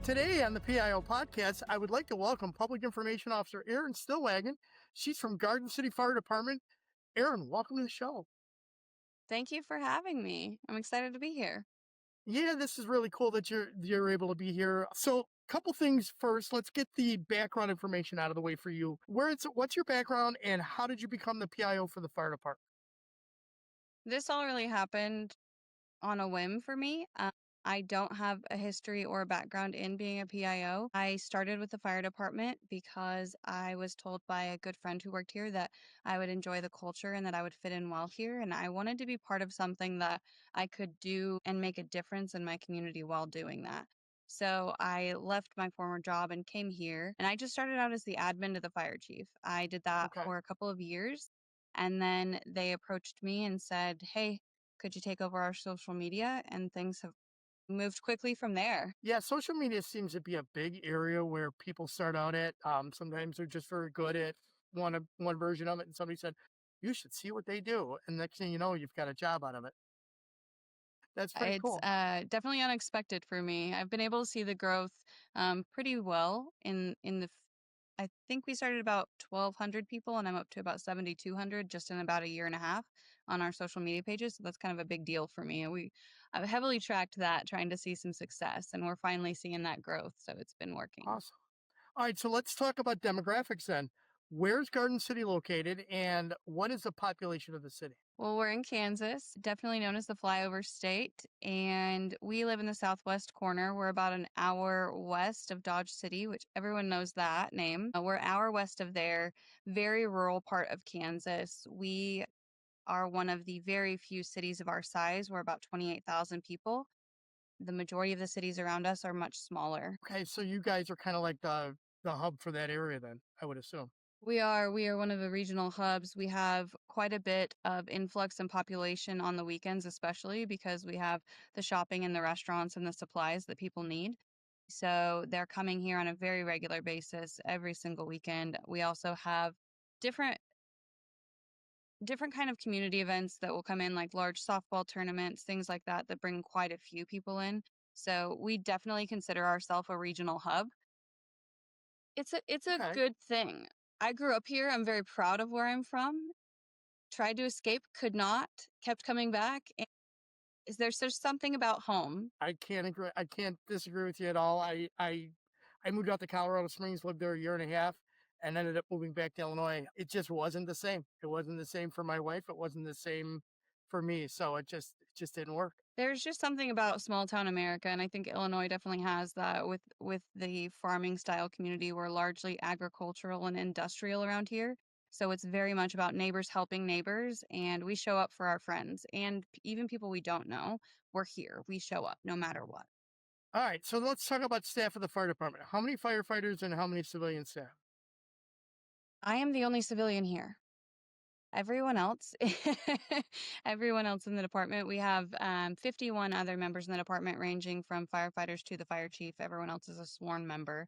Today on the PIO podcast, I would like to welcome Public Information Officer Erin Stillwagon. She's from Garden City Fire Department. Erin, welcome to the show. Thank you for having me. I'm excited to be here. Yeah, this is really cool that you're able to be here. So, couple things first. Let's get the background information out of the way for you. What's your background and how did you become the PIO for the fire department? This all really happened on a whim for me. I don't have a history or a background in being a PIO. I started with the fire department because I was told by a good friend who worked here that I would enjoy the culture and that I would fit in well here. And I wanted to be part of something that I could do and make a difference in my community while doing that. So I left my former job and came here, and I just started out as the admin to the fire chief. I did that Okay. for a couple of years, and then they approached me and said, "Hey, could you take over our social media?" And things have moved quickly from there. Yeah, social media seems to be a big area where people start out at. Sometimes they're just very good at one version of it, and somebody said, "You should see what they do," and next thing you know, you've got a job out of it. That's pretty It's cool. definitely unexpected for me. I've been able to see the growth pretty well I think we started about 1,200 people, and I'm up to about 7,200 just in about a year and a half on our social media pages. So that's kind of a big deal for me. I've heavily tracked that, trying to see some success, and we're finally seeing that growth. So it's been working. Awesome. All right, so let's talk about demographics then. Where's Garden City located and what is the population of the city? Well, we're in Kansas, definitely known as the flyover state, and we live in the southwest corner. We're about an hour west of Dodge City, which everyone knows that name. We're an hour west of there, very rural part of Kansas. We are one of the very few cities of our size. We're about 28,000 people. The majority of the cities around us are much smaller. Okay, so you guys are kind of like the hub for that area then, I would assume. We are one of the regional hubs. We have quite a bit of influx in population on the weekends, especially because we have the shopping and the restaurants and the supplies that people need. So they're coming here on a very regular basis every single weekend. We also have different different kind of community events that will come in, like large softball tournaments, things like that, that bring quite a few people in. So we definitely consider ourselves a regional hub. It's a Okay. good thing. I grew up here. I'm very proud of where I'm from. Tried to escape, could not, kept coming back. And there's just something about home. I can't agree. I can't disagree with you at all. I moved out to Colorado Springs, lived there a year and a half, and ended up moving back to Illinois. It just wasn't the same. It wasn't the same for my wife. It wasn't the same for me. So it just didn't work. There's just something about small town America, and I think Illinois definitely has that with the farming style community. We're largely agricultural and industrial around here. So it's very much about neighbors helping neighbors, and we show up for our friends and even people we don't know. We're here. We show up no matter what. All right, so let's talk about staff of the fire department. How many firefighters and how many civilian staff? I am the only civilian here. Everyone else, everyone else in the department, we have 51 other members in the department, ranging from firefighters to the fire chief. Everyone else is a sworn member.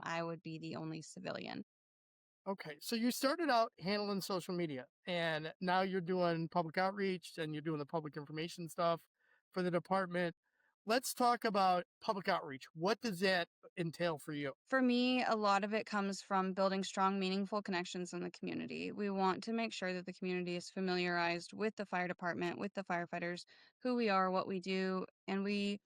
I would be the only civilian. Okay, so you started out handling social media and now you're doing public outreach and you're doing the public information stuff for the department. Let's talk about public outreach. What does that entail for you? For me, a lot of it comes from building strong, meaningful connections in the community. We want to make sure that the community is familiarized with the fire department, with the firefighters, who we are, what we do, and we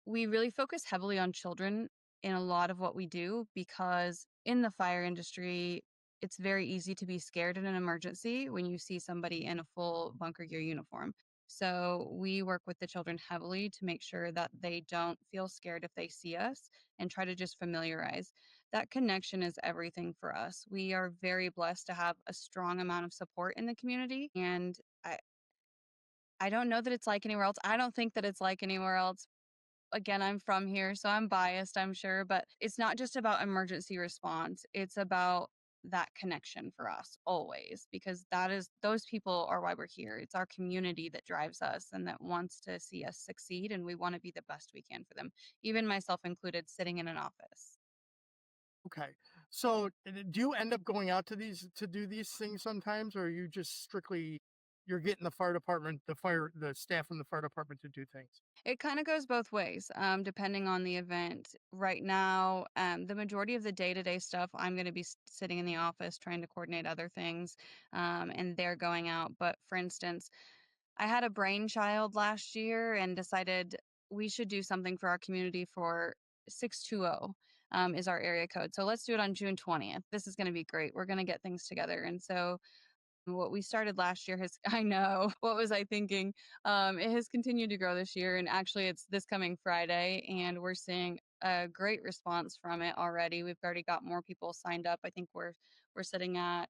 really focus heavily on children in a lot of what we do because in the fire industry, it's very easy to be scared in an emergency when you see somebody in a full bunker gear uniform. So we work with the children heavily to make sure that they don't feel scared if they see us and try to just familiarize. That connection is everything for us. We are very blessed to have a strong amount of support in the community, and I don't know that it's like anywhere else. I don't think that it's like anywhere else. Again, I'm from here, so I'm biased, I'm sure, but it's not just about emergency response. It's about that connection for us always, because those people are why we're here. It's our community that drives us and that wants to see us succeed, and we want to be the best we can for them, even myself included, sitting in an office. Okay. So do you end up going out to these to do these things sometimes or are you just strictly you're getting the staff from the fire department to do things. It kind of goes both ways, depending on the event. Right now, the majority of the day-to-day stuff, I'm going to be sitting in the office trying to coordinate other things, and they're going out. But for instance, I had a brainchild last year and decided we should do something for our community for 620 is our area code. So let's do it on June 20th. This is going to be great. We're going to get things together. And so what we started last year has I know, what was I thinking? It has continued to grow this year, and actually it's this coming Friday, and we're seeing a great response from it already. We've already got more people signed up. I think we're sitting at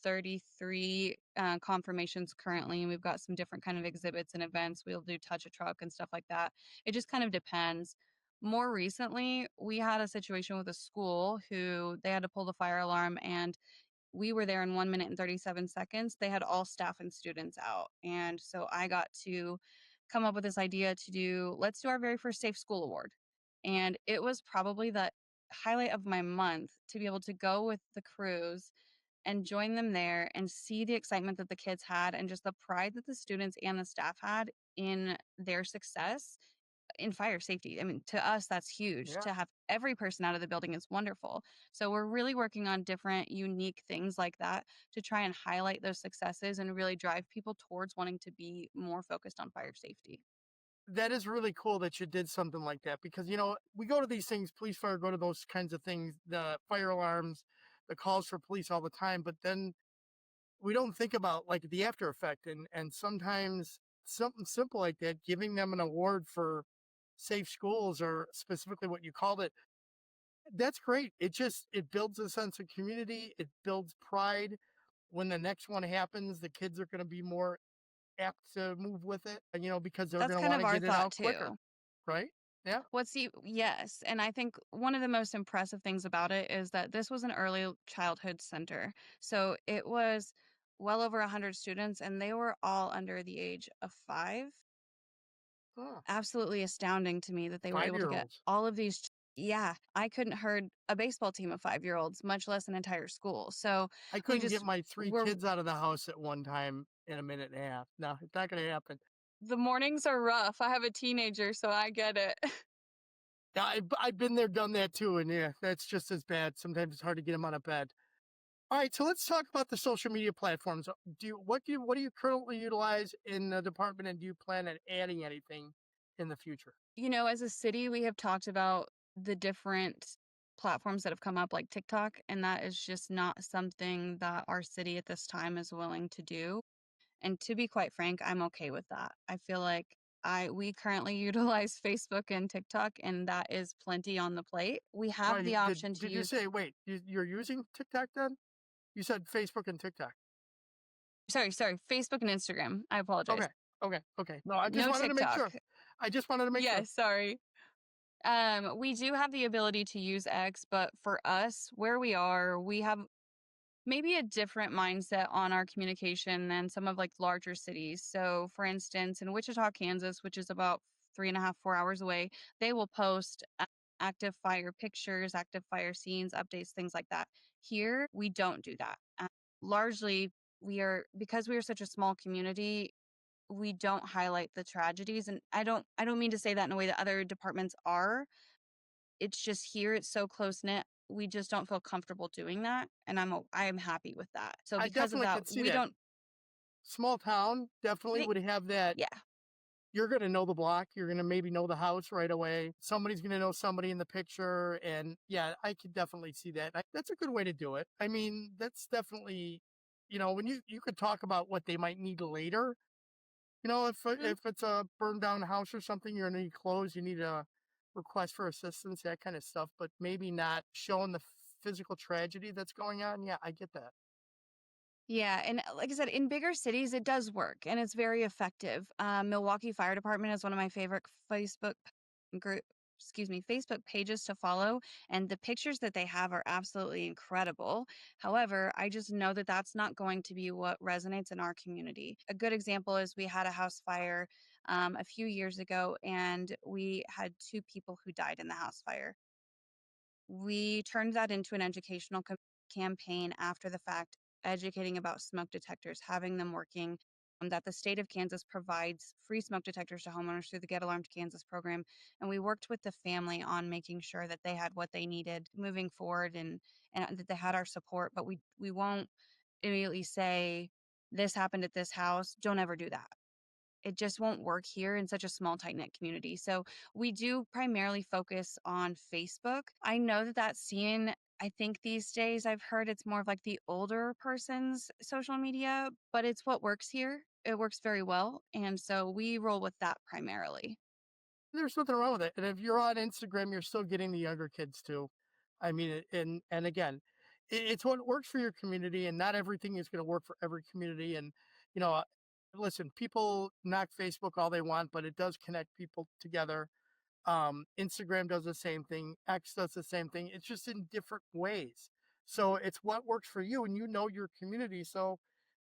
33 confirmations currently, and we've got some different kind of exhibits and events. We'll do touch a truck and stuff like that. It just kind of depends. More recently, we had a situation with a school who they had to pull the fire alarm, and we were there in 1 minute and 37 seconds. They had all staff and students out. And so I got to come up with this idea to do, let's do our very first Safe School Award. And it was probably the highlight of my month to be able to go with the crews and join them there and see the excitement that the kids had and just the pride that the students and the staff had in their success in fire safety. I mean, to us, that's huge. Yeah. To have every person out of the building is wonderful. So we're really working on different unique things like that to try and highlight those successes and really drive people towards wanting to be more focused on fire safety. That is really cool that you did something like that because, we go to these things, police fire, go to those kinds of things, the fire alarms, the calls for police all the time, but then we don't think about like the after effect and sometimes something simple like that, giving them an award for safe schools or specifically what you called it. That's great. It builds a sense of community. It builds pride. When the next one happens, the kids are going to be more apt to move with it, because they're That's going to kind want of to our get it thought out quicker, too. right? Yeah. Yes, and I think one of the most impressive things about it is that this was an early childhood center. So it was well over 100 students, and they were all under the age of 5. Oh, Absolutely astounding to me that they were able to five-year get olds. all of these. Yeah, I couldn't herd a baseball team of 5-year-olds, much less an entire school. So I we couldn't get just my three were kids out of the house at one time in a minute and a half. No, it's not going to happen. the mornings are rough. I have a teenager, so I get it. Yeah, I've been there, done that too, and yeah, that's just as bad. Sometimes it's hard to get them out of bed. All right, so let's talk about the social media platforms. What do you currently utilize in the department, and do you plan on adding anything in the future? As a city, we have talked about the different platforms that have come up like TikTok, and that is just not something that our city at this time is willing to do. And to be quite frank, I'm okay with that. I feel like I we currently utilize Facebook and TikTok, and that is plenty on the plate. We Oh, have you, the did option to did you use say wait? You're using TikTok then? You said Facebook and TikTok. sorry, Facebook and Instagram. I apologize. Okay, okay. No, I just No wanted to make TikTok. sure. I just wanted to make sure. Yes, sorry. We do have the ability to use X, but for us, where we are, we have maybe a different mindset on our communication than some of like larger cities. So, for instance, in Wichita, Kansas, which is about 3.5, 4 hours away, they will post active fire pictures, active fire scenes, updates, things like that. Here, we don't do that. Largely, because we are such a small community. We don't highlight the tragedies, and I don't mean to say that in a way that other departments are. It's just here, it's so close knit. We just don't feel comfortable doing that, and I am happy with that. So I because of definitely that, could see we that. don't Small town definitely think would have that. yeah. You're going to know the block. You're going to maybe know the house right away. Somebody's going to know somebody in the picture. And yeah, I could definitely see that. That's a good way to do it. I mean, that's definitely, when you could talk about what they might need later. Mhm. If it's a burned down house or something, you're going to need clothes, you need a request for assistance, that kind of stuff, but maybe not showing the physical tragedy that's going on. Yeah, I get that. Yeah, and like I said, in bigger cities, it does work and it's very effective. Milwaukee Fire Department is one of my favorite group, Facebook pages to follow, and the pictures that they have are absolutely incredible. However, I just know that that's not going to be what resonates in our community. A good example is we had a house fire a few years ago, and we had 2 people who died in the house fire. We turned that into an educational campaign after the fact, educating about smoke detectors, having them working. that the state of Kansas provides free smoke detectors to homeowners through the Get Alarmed Kansas program. And we worked with the family on making sure that they had what they needed moving forward, and that they had our support. But we won't immediately say, this happened at this house. Don't ever do that. It just won't work here in such a small, tight knit community. So we do primarily focus on Facebook. I know that that's seen, I think these days I've heard it's more of like the older person's social media, but it's what works here. It works very well. And so we roll with that primarily. There's nothing wrong with it. And if you're on Instagram, you're still getting the younger kids too. I mean, and again, it's what works for your community, and not everything is going to work for every community. And you know, listen, people knock Facebook all they want, but it does connect people together. Instagram does the same thing. X does the same thing. It's just in different ways. So it's what works for you, and you know your community. So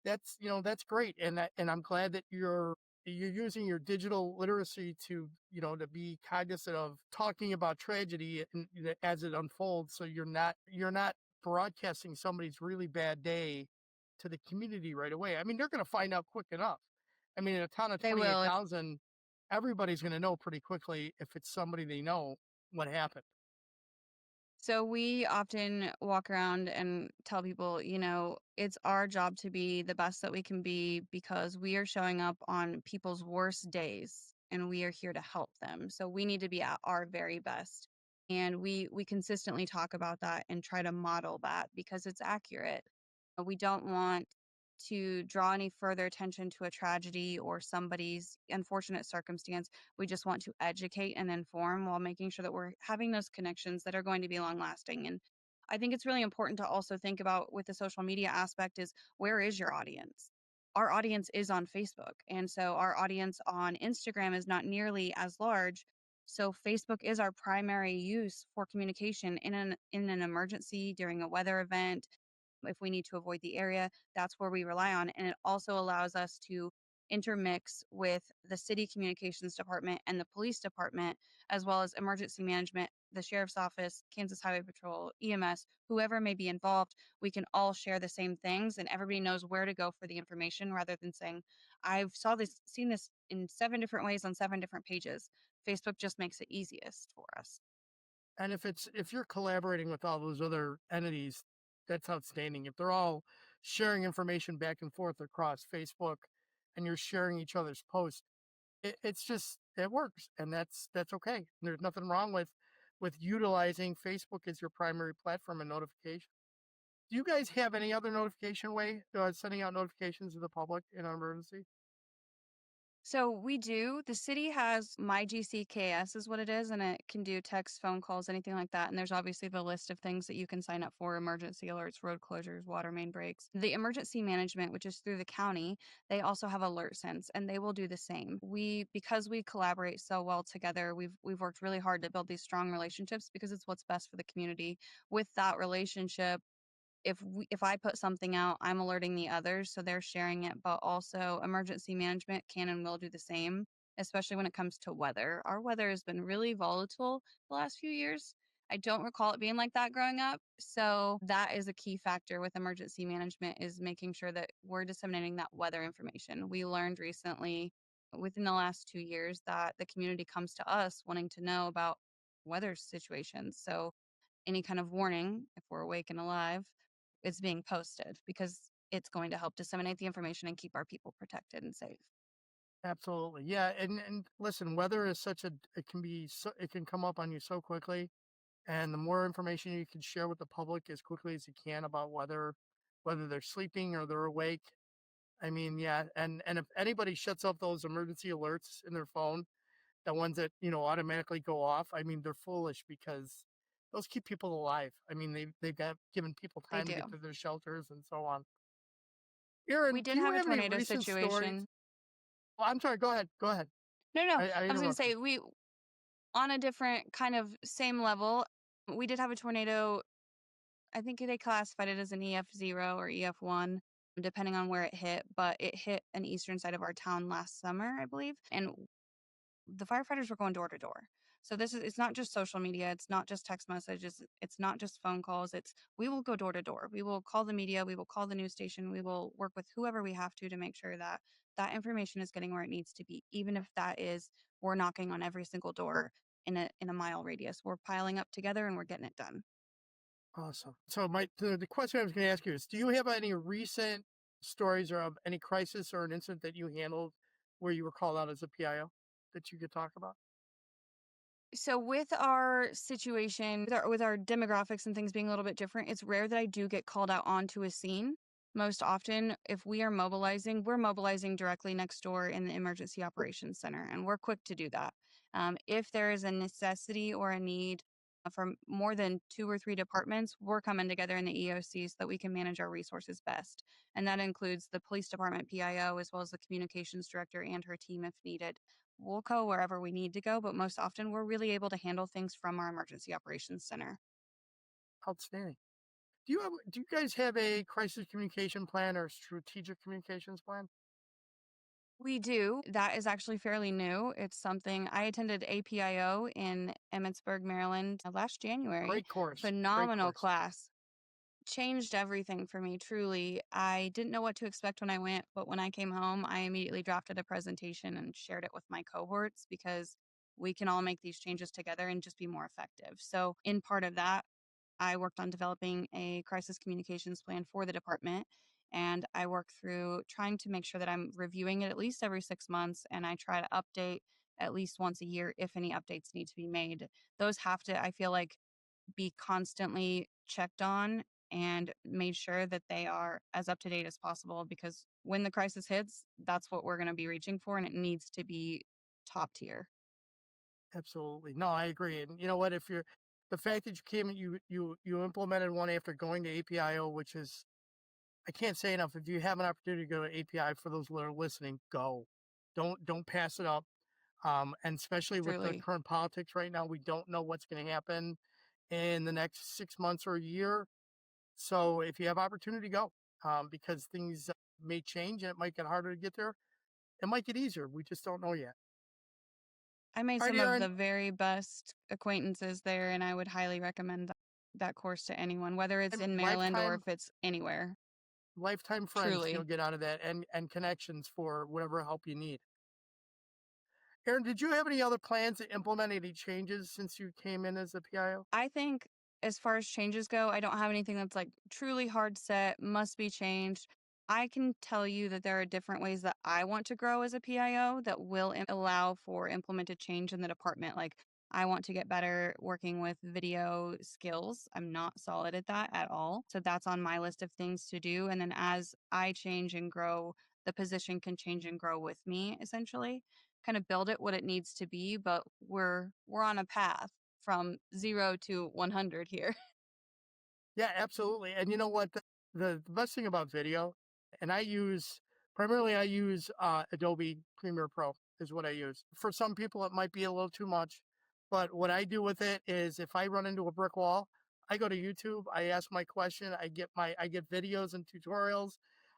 that's, that's great, and I'm glad that you're using your digital literacy to, to be cognizant of talking about tragedy and, as it unfolds, so you're not broadcasting somebody's really bad day to the community right away. I mean, they're going to find out quick enough. I mean, in a town of They will. 28,000, everybody's going to know pretty quickly if it's somebody they know what happened. So we often walk around and tell people, it's our job to be the best that we can be because we are showing up on people's worst days and we are here to help them. So we need to be at our very best. And we consistently talk about that and try to model that because it's accurate. We don't want to draw any further attention to a tragedy or somebody's unfortunate circumstance. We just want to educate and inform while making sure that we're having those connections that are going to be long lasting. And I think it's really important to also think about with the social media aspect is, where is your audience? Our audience is on Facebook. And so our audience on Instagram is not nearly as large. So Facebook is our primary use for communication in an emergency, during a weather event, if we need to avoid the area. That's where we rely on. And it also allows us to intermix with the city communications department and the police department, as well as emergency management, the sheriff's office, Kansas Highway Patrol, EMS, whoever may be involved. We can all share the same things and everybody knows where to go for the information, rather than saying, seen this in 7 different ways on 7 different pages. Facebook just makes it easiest for us. And if you're collaborating with all those other entities, that's outstanding. If they're all sharing information back and forth across Facebook and you're sharing each other's posts, it works, and that's okay. There's nothing wrong with utilizing Facebook as your primary platform and notification. Do you guys have any other notification way, sending out notifications to the public in an emergency? So we do. The city has My GCKS is what it is, and it can do text, phone calls, anything like that. And there's obviously the list of things that you can sign up for: emergency alerts, road closures, water main breaks. The emergency management, which is through the county, they also have alert sense, and they will do the same. Because we collaborate so well together, we've worked really hard to build these strong relationships because it's what's best for the community. With that relationship, if I put something out, I'm alerting the others, so they're sharing it. But also, emergency management can and will do the same, especially when it comes to weather. Our weather has been really volatile the last few years. I don't recall it being like that growing up. So that is a key factor with emergency management, is making sure that we're disseminating that weather information. We learned recently, within the last 2 years, that the community comes to us wanting to know about weather situations. So any kind of warning, if we're awake and alive, is being posted because it's going to help disseminate the information and keep our people protected and safe. Absolutely. Yeah, and listen, weather is such a it can come up on you so quickly, and the more information you can share with the public as quickly as you can about whether they're sleeping or they're awake. I mean, yeah, and if anybody shuts off those emergency alerts in their phone, the ones that, automatically go off, I mean, they're foolish, because those keep people alive. I mean, they've got given people They time to get do. to their shelters and so on. We Aaron, do did you have a have any tornado recent stories? situation. Well, I'm sorry, go ahead. Go ahead. No, no, I I was going to interrupted. say, we, on a different kind of same level, we did have a tornado. I think they classified it as an EF0 or EF1, depending on where it hit, but it hit an eastern side of our town last summer, I believe. And the firefighters were going door to door. So this is it's not just social media, it's not just text messages, it's not just phone calls. It's we will go door to door. We will call the media, we will call the news station, we will work with whoever we have to make sure that that information is getting where it needs to be, even if that is we're knocking on every single door in a mile radius. We're piling up together and we're getting it done. Awesome. So the question I was going to ask you is, do you have any recent stories or of any crisis or an incident that you handled where you were called out as a PIO that you could talk about? So with our situation, with our demographics and things being a little bit different, it's rare that I do get called out onto a scene. Most often, if we are mobilizing, we're mobilizing directly next door in the emergency operations center, and we're quick to do that. If there is a necessity or a need from more than two or three departments, we're coming together in the EOC so that we can manage our resources best. And that includes the police department PIO as well as the communications director and her team if needed. We'll go wherever we need to go, but most often we're really able to handle things from our emergency operations center. Outstanding. Do you guys have a crisis communication plan or strategic communications plan? We do. That is actually fairly new. It's something I attended APIO in Emmitsburg, Maryland last January. Great course. Great Phenomenal course. class. Changed everything for me, truly. I didn't know what to expect when I went, but when I came home, I immediately drafted a presentation and shared it with my cohorts because we can all make these changes together and just be more effective. So, in part of that, I worked on developing a crisis communications plan for the department. And I work through trying to make sure that I'm reviewing it at least every 6 months. And I try to update at least once a year if any updates need to be made. Those have to, I feel like, be constantly checked on and made sure that they are as up to date as possible because when the crisis hits, that's what we're going to be reaching for. And it needs to be top tier. Absolutely. No, I agree. And you know what? If you're the fact that you came and you implemented one after going to APIO, which is I can't say enough. If you have an opportunity to go to API for those that are listening, go. Don't pass it up. And especially with the Truly. current politics right now, we don't know what's going to happen in the next 6 months or a year. So if you have opportunity, go. Because things may change and it might get harder to get there. It might get easier. We just don't know yet. I made All right, some of Aaron. the very best acquaintances there, and I would highly recommend that course to anyone, whether it's in Maryland or Lifetime if it's anywhere. lifetime friends you'll Truly. get out of that, and connections for whatever help you need. Aaron, did you have any other plans to implement any changes since you came in as a PIO? I think as far as changes go, I don't have anything that's like truly hard set, must be changed. I can tell you that there are different ways that I want to grow as a PIO that will allow for implemented change in the department. Like, I want to get better working with video skills. I'm not solid at that at all. So that's on my list of things to do. And then as I change and grow, the position can change and grow with me essentially. Kind of build it what it needs to be, but we're on a path from 0 to 100 here. Yeah, absolutely. And you know what? The best thing about video, and I use Adobe Premiere Pro is what I use. For some people, it might be a little too much, but what I do with it is if I run into a brick wall, I go to YouTube, I ask my question, I get videos and tutorials.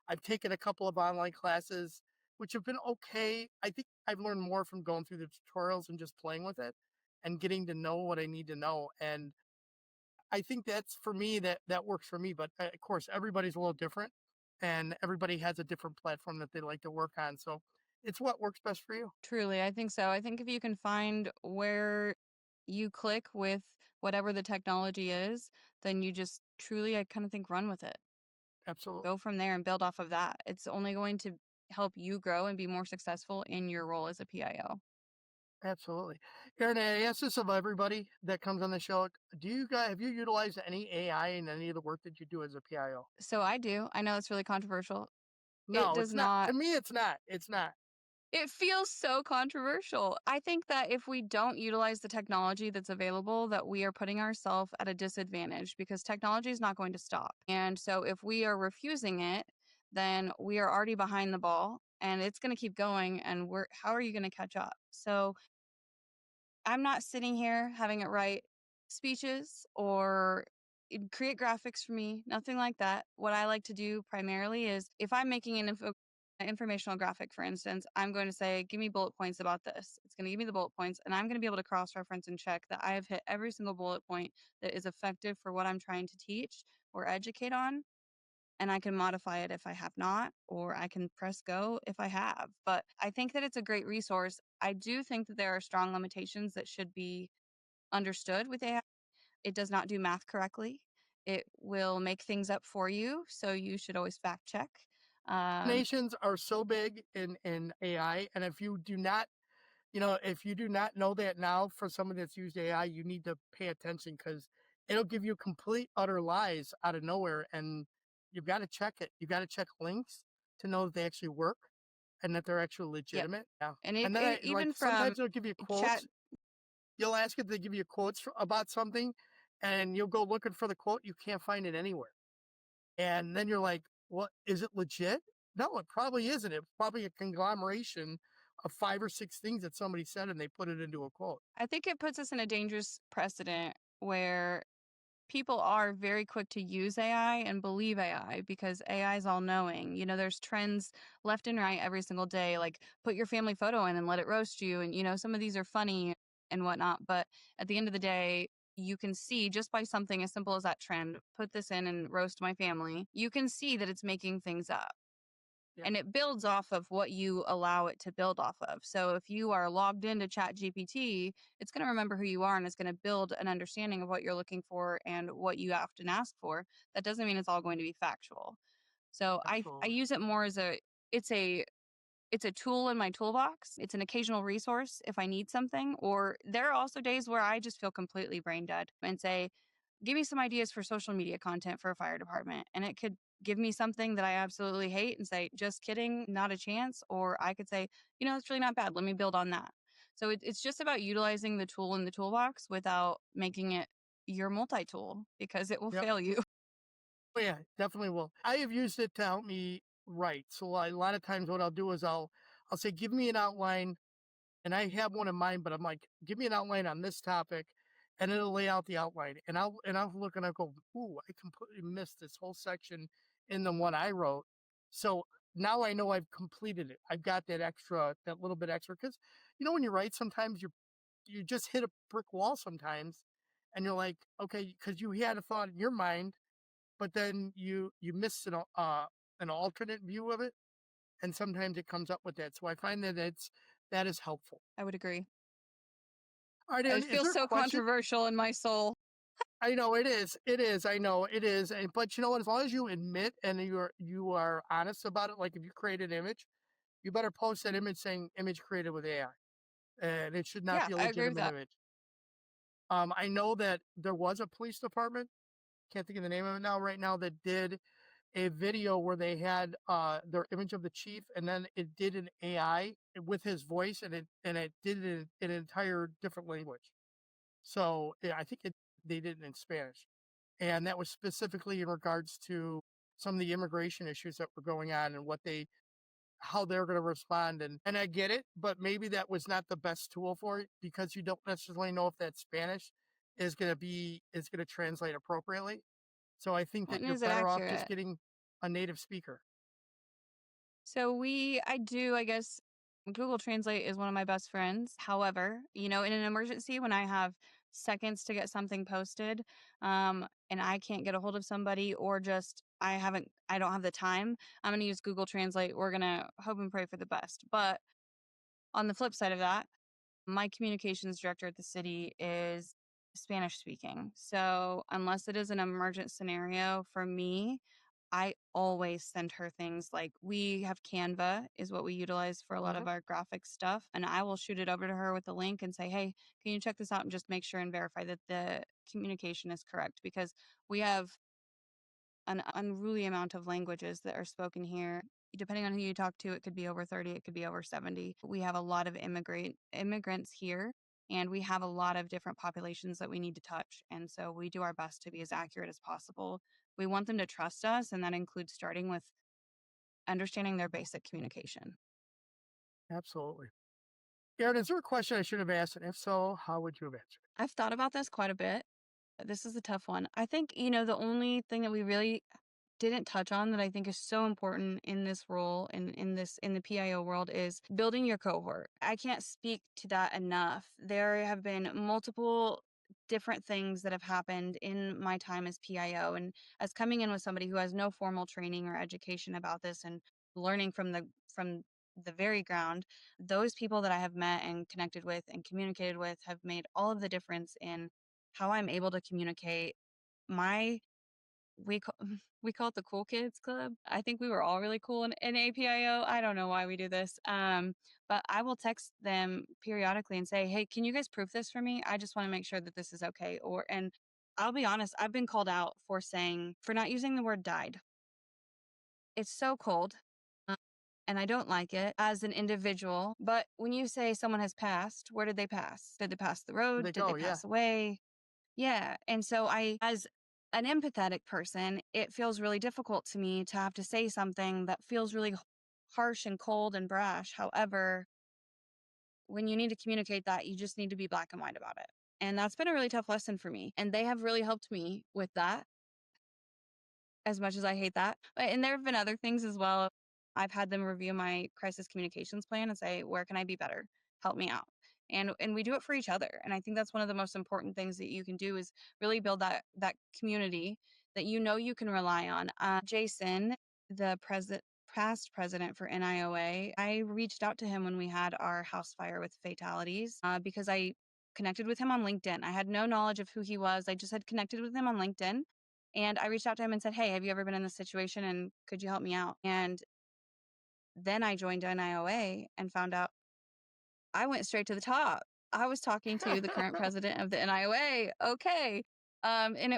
I've taken a couple of online classes, which have been okay. I think I've learned more from going through the tutorials and just playing with it and getting to know what I need to know. And I think that's for me that works for me, but of course everybody's a little different and everybody has a different platform that they like to work on. So it's what works best for you. Truly, I think so. I think if you can find where you click with whatever the technology is, then you just truly, I kind of think, run with it. Absolutely. Go from there and build off of that. It's only going to help you grow and be more successful in your role as a PIO. Absolutely. Aaron, I ask this of everybody that comes on the show. Do you guys have you utilized any AI in any of the work that you do as a PIO? So I do. I know it's really controversial. It No, does it's not. not. To me, it's not. It's not. It feels so controversial. I think that if we don't utilize the technology that's available, that we are putting ourselves at a disadvantage because technology is not going to stop. And so if we are refusing it, then we are already behind the ball and it's going to keep going and we're how are you going to catch up? So I'm not sitting here having it write speeches or create graphics for me, nothing like that. What I like to do primarily is if I'm making an An informational graphic, for instance, I'm going to say, give me bullet points about this. It's going to give me the bullet points, and I'm going to be able to cross reference and check that I have hit every single bullet point that is effective for what I'm trying to teach or educate on. And I can modify it if I have not, or I can press go if I have. But I think that it's a great resource. I do think that there are strong limitations that should be understood with AI. It does not do math correctly. It will make things up for you. So you should always fact check. Um, Nations are so big in AI, and if you do not, if you do not know that now, for someone that's used AI, you need to pay attention because it'll give you complete utter lies out of nowhere, and you've got to check it. You got to check links to know that they actually work and that they're actually yep. legitimate. Yeah, And and then I like even from sometimes they'll give you chat, quotes. You'll ask it to give you quotes about something, and you'll go looking for the quote. You can't find it anywhere. And then you're like, "What, is it legit?" No, it probably isn't. It's probably a conglomeration of 5 or 6 things that somebody said, and they put it into a quote. I think it puts us in a dangerous precedent where people are very quick to use AI and believe AI because AI is all knowing. There's trends left and right every single day, like put your family photo in and let it roast you. And, some of these are funny and whatnot. But at the end of the day, you can see just by something as simple as that trend, put this in and roast my family, you can see that it's making things up. Yeah, And it builds off of what you allow it to build off of. So if you are logged into Chat GPT, it's going to remember who you are and it's going to build an understanding of what you're looking for and what you often ask for. That doesn't mean it's all going to be factual. So I absolutely. use it more as it's a it's a tool in my toolbox. It's an occasional resource if I need something. Or there are also days where I just feel completely brain dead and say, give me some ideas for social media content for a fire department. And it could give me something that I absolutely hate and say, just kidding, not a chance. Or I could say, it's really not bad. Let me build on that. So it's just about utilizing the tool in the toolbox without making it your multi tool because it will Yep. fail you. Oh, yeah, definitely will. I have used it to help me write. So a lot of times what I'll do is I'll say, "Give me an outline," and I have one in mind, but I'm like, "Give me an outline on this topic," and it'll lay out the outline, and I'll look and I'll go, "Ooh, I completely missed this whole section in the one I wrote." So now I know I've completed it. I've got that little bit extra, because when you write, sometimes you just hit a brick wall sometimes, and you're like, okay, because you had a thought in your mind, but then you miss an alternate view of it, and sometimes it comes up with that. So I find that is helpful. I would agree. All right, Aaron, It is feels there a so question? controversial in my soul. I know it is. It is. I know it is. But you know what? As long as you admit and you are honest about it, like if you create an image, you better post that image saying image created with AI, and it should not Yeah, be a I agree with legitimate that. image. I know that there was a police department, can't think of the name of it now, right now, that did a video where they had their image of the chief, and then it did an AI with his voice, and it did it in an entire different language. So yeah, I think they did it in Spanish, and that was specifically in regards to some of the immigration issues that were going on and how they're going to respond. And I get it, but maybe that was not the best tool for it, because you don't necessarily know if that Spanish is going to translate appropriately. So I think that And you're is it better off just accurate? getting a native speaker. So I do, I guess, Google Translate is one of my best friends. However, in an emergency when I have seconds to get something posted, and I can't get a hold of somebody or just I don't have the time, I'm going to use Google Translate. We're going to hope and pray for the best. But on the flip side of that, my communications director at the city is Spanish speaking. So, unless it is an emergent scenario for me, I always send her things like we have Canva, is what we utilize for a lot Mhm. of our graphic stuff. And I will shoot it over to her with a link and say, hey, can you check this out and just make sure and verify that the communication is correct? Because we have an unruly amount of languages that are spoken here. Depending on who you talk to, it could be over 30, it could be over 70. We have a lot of immigrants here, and we have a lot of different populations that we need to touch. And so we do our best to be as accurate as possible. We want them to trust us, and that includes starting with understanding their basic communication. Absolutely. Aaron, is there a question I should have asked? And if so, how would you have answered? I've thought about this quite a bit. This is a tough one. I think, the only thing that we really didn't touch on that I think is so important in this role in the PIO world is building your cohort. I can't speak to that enough. There have been multiple different things that have happened in my time as PIO, and as coming in with somebody who has no formal training or education about this and learning from the very ground, those people that I have met and connected with and communicated with have made all of the difference in how I'm able to communicate my we call we call it the cool kids club. I think we were all really cool in APIO. I don't know why we do this. But I will text them periodically and say, "Hey, can you guys proof this for me? I just want to make sure that this is okay." And I'll be honest, I've been called out for not using the word died. It's so cold. uh, And I don't like it as an individual. But when you say someone has passed, where did they pass? Did they pass the road? They Did they go, yeah. pass away? Yeah. And so as an empathetic person, it feels really difficult to me to have to say something that feels really harsh and cold and brash. However, when you need to communicate that, you just need to be black and white about it. And that's been a really tough lesson for me. And they have really helped me with that, as much as I hate that. And there have been other things as well. I've had them review my crisis communications plan and say, where can I be better? Help me out. And we do it for each other. And I think that's one of the most important things that you can do is really build that community that you know you can rely on. Jason, the past president for NIOA, I reached out to him when we had our house fire with fatalities because I connected with him on LinkedIn. I had no knowledge of who he was. I just had connected with him on LinkedIn, and I reached out to him and said, "Hey, have you ever been in this situation and could you help me out?" And then I joined NIOA and found out I went straight to the top. I was talking to the current president of the NIOA. Okay.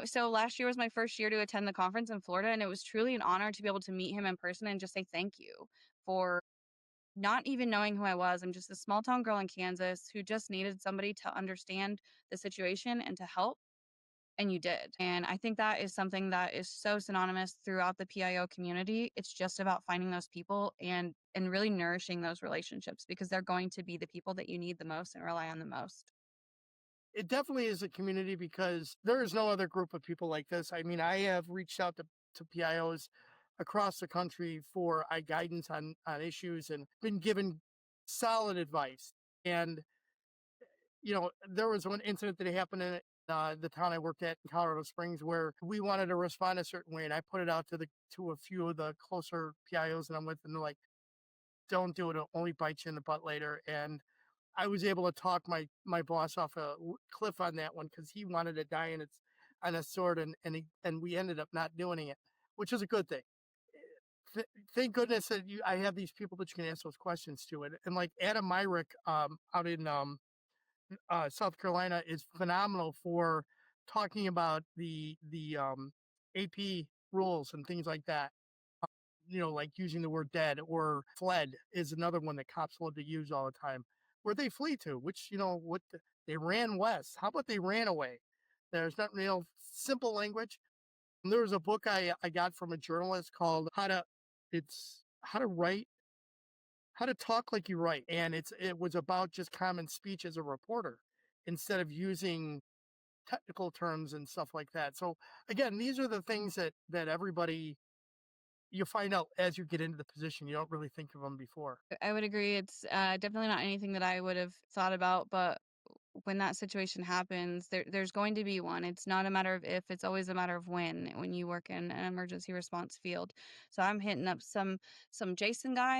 So last year was my first year to attend the conference in Florida, and it was truly an honor to be able to meet him in person and just say thank you for not even knowing who I was. I'm just a small town girl in Kansas who just needed somebody to understand the situation and to help. And you did. And I think that is something that is so synonymous throughout the PIO community. It's just about finding those people and really nourishing those relationships because they're going to be the people that you need the most and rely on the most. It definitely is a community because there is no other group of people like this. I mean, I have reached out to PIOs across the country for guidance on issues and been given solid advice. And there was one incident that happened in the town I worked at in Colorado Springs where we wanted to respond a certain way, and I put it out to a few of the closer PIOs that I'm with, and they're like, "Don't do it; it'll only bite you in the butt later." And I was able to talk my boss off a cliff on that one because he wanted to die on a sword, and we ended up not doing it, which is a good thing. Thank goodness that I have these people that you can ask those questions to, and like Adam Myrick, out in South Carolina, is phenomenal for talking about the AP rules and things like that. Like using the word dead or fled is another one that cops love to use all the time. Where they flee to, which they ran west. How about they ran away? There's not real simple language. And there was a book I got from a journalist called How to Write, How to Talk Like You Write, and it was about just common speech as a reporter instead of using technical terms and stuff like that. So again, these are the things that everybody you find out as you get into the position. You don't really think of them before. I would agree. It's definitely not anything that I would have thought about, but when that situation happens, there's going to be one. It's not a matter of if, it's always a matter of when you work in an emergency response field. So I'm hitting up some Jason guy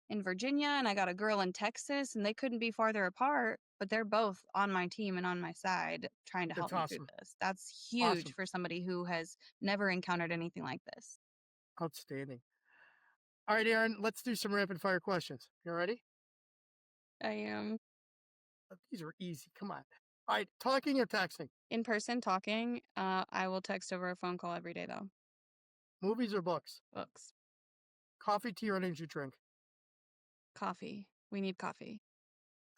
in Virginia, and I got a girl in Texas, and they couldn't be farther apart, but they're both on my team and on my side trying to That's help me through awesome. this. That's huge Awesome. for somebody who has never encountered anything like this. Outstanding. All right, Aaron, let's do some rapid fire questions. You ready? I am These are easy. Come on. All right, talking or texting? in person talking. I will text over a phone call every day though. Movies or books? Books. Coffee, tea, or energy drink? Coffee. We need coffee.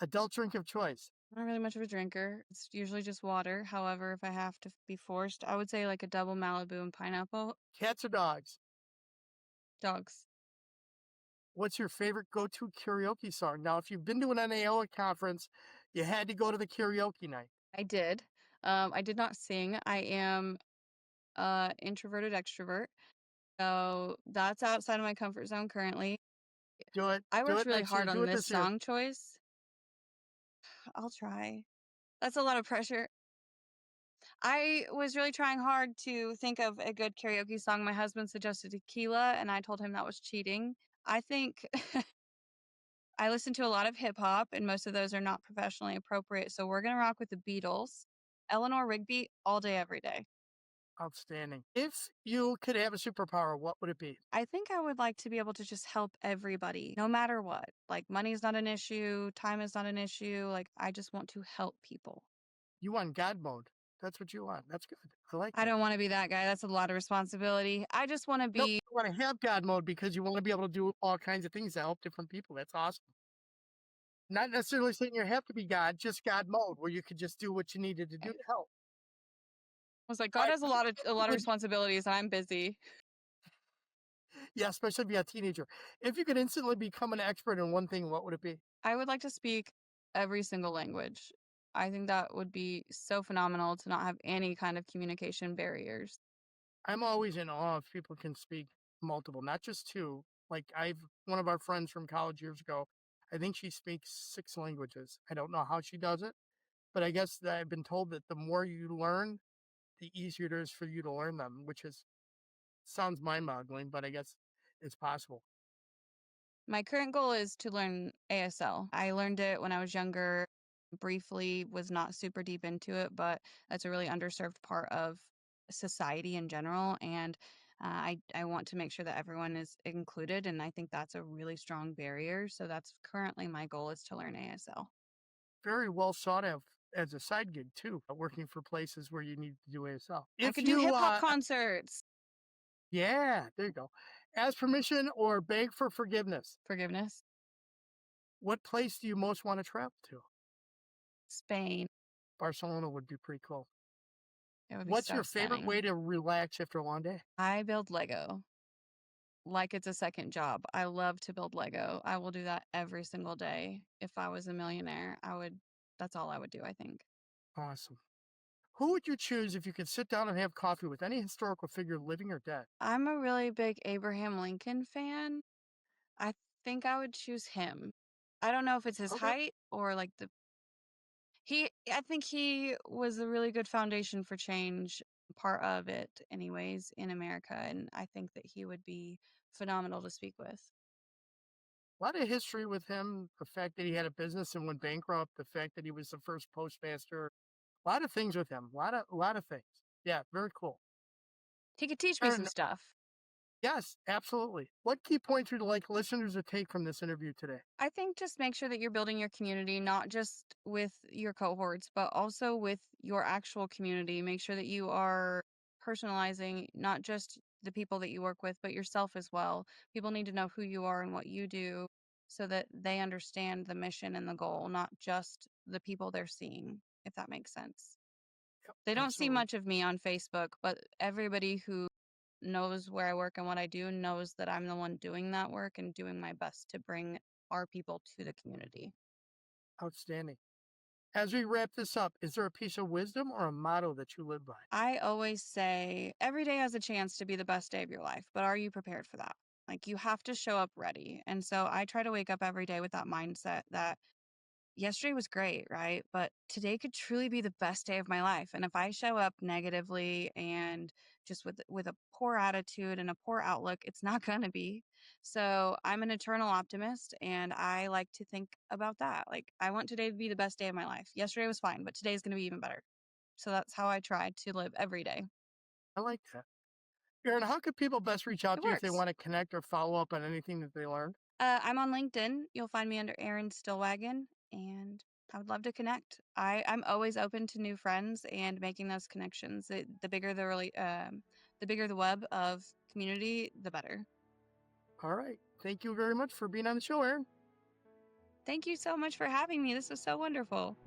Adult drink of choice? I'm not really much of a drinker. It's usually just water. However, if I have to be forced, I would say like a double Malibu and pineapple. Cats or dogs? Dogs. What's your favorite go-to karaoke song? Now, if you've been to an NAO conference, you had to go to the karaoke night. I did. I did not sing. I am introverted extrovert. So that's outside of my comfort zone currently. Do it. I Do worked it really next year. hard Do on it this this year. song choice. I'll try. That's a lot of pressure. I was really trying hard to think of a good karaoke song. My husband suggested Tequila, and I told him that was cheating. I think I listen to a lot of hip hop, and most of those are not professionally appropriate. So we're going to rock with the Beatles, Eleanor Rigby, all day, every day. Outstanding. If you could have a superpower, what would it be? I think I would like to be able to just help everybody, no matter what. Like, money is not an issue, time is not an issue. Like, I just want to help people. You want God mode. That's what you want. That's good. I like I that. don't want to be that guy. That's a lot of responsibility. I just want to No, be. you want to have God mode because you want to be able to do all kinds of things to help different people. That's awesome. Not necessarily saying you have to be God, just God mode where you could just do what you needed to do to help. I was like, All God right. has a If you lot of could a lot of instantly responsibilities, and I'm busy. yeah, especially if you're a teenager. If you could instantly become an expert in one thing, what would it be? I would like to speak every single language. I think that would be so phenomenal to not have any kind of communication barriers. I'm always in awe if people can speak multiple, not just two. Like I've one of our friends from college years ago, I think she speaks 6 languages. I don't know how she does it, but I guess that I've been told that the more you learn, the easier it is for you to learn them, which is sounds mind-boggling, but I guess it's possible. My current goal is to learn ASL. I learned it when I was younger, briefly, was not super deep into it, but that's a really underserved part of society in general. And I want to make sure that everyone is included. And I think that's a really strong barrier. So that's currently my goal is to learn ASL. Very well sought of as a side gig too, working for places where you need to do ASL. I If could do you, hip hop concerts. yeah, there you go. Ask permission or beg for forgiveness. Forgiveness. What place do you most want to travel to? Spain. Barcelona would be pretty cool. It would be What's so your favorite stunning. way to relax after a long day? I build Lego like it's a second job. I love to build Lego. I will do that every single day. If I was a millionaire, that's all I would do, I think. Awesome. Who would you choose if you could sit down and have coffee with any historical figure, living or dead? I'm a really big Abraham Lincoln fan. I think I would choose him. I don't know if it's his Okay. height or like I think he was a really good foundation for change, part of it anyways in America, and I think that he would be phenomenal to speak with. A lot of history with him. The fact that he had a business and went bankrupt. The fact that he was the first postmaster. A lot of things with him. A lot of things. Yeah, very cool. He could teach me some Erin, stuff. yes, absolutely. What key points would you like listeners to take from this interview today? I think just make sure that you're building your community, not just with your cohorts, but also with your actual community. Make sure that you are personalizing not just the people that you work with, but yourself as well. People need to know who you are and what you do so that they understand the mission and the goal, not just the people they're seeing, if that makes sense. Yep, They don't see absolutely. much of me on Facebook, but everybody who knows where I work and what I do knows that I'm the one doing that work and doing my best to bring our people to the community. Outstanding. As we wrap this up, is there a piece of wisdom or a motto that you live by? I always say every day has a chance to be the best day of your life, but are you prepared for that? Like, you have to show up ready. And so I try to wake up every day with that mindset that yesterday was great, right? But today could truly be the best day of my life. And if I show up negatively and just with a poor attitude and a poor outlook, it's not going to be. So I'm an eternal optimist, and I like to think about that. Like, I want today to be the best day of my life. Yesterday was fine, but today is going to be even better. So that's how I try to live every day. I like that. Aaron, how could people best reach out It to you if they works. want to connect or follow up on anything that they learned? I'm on LinkedIn. You'll find me under Erin Stillwagon, and I would love to connect. I'm always open to new friends and making those connections. The bigger the web of community, the better. All right. Thank you very much for being on the show, Aaron. Thank you so much for having me. This was so wonderful.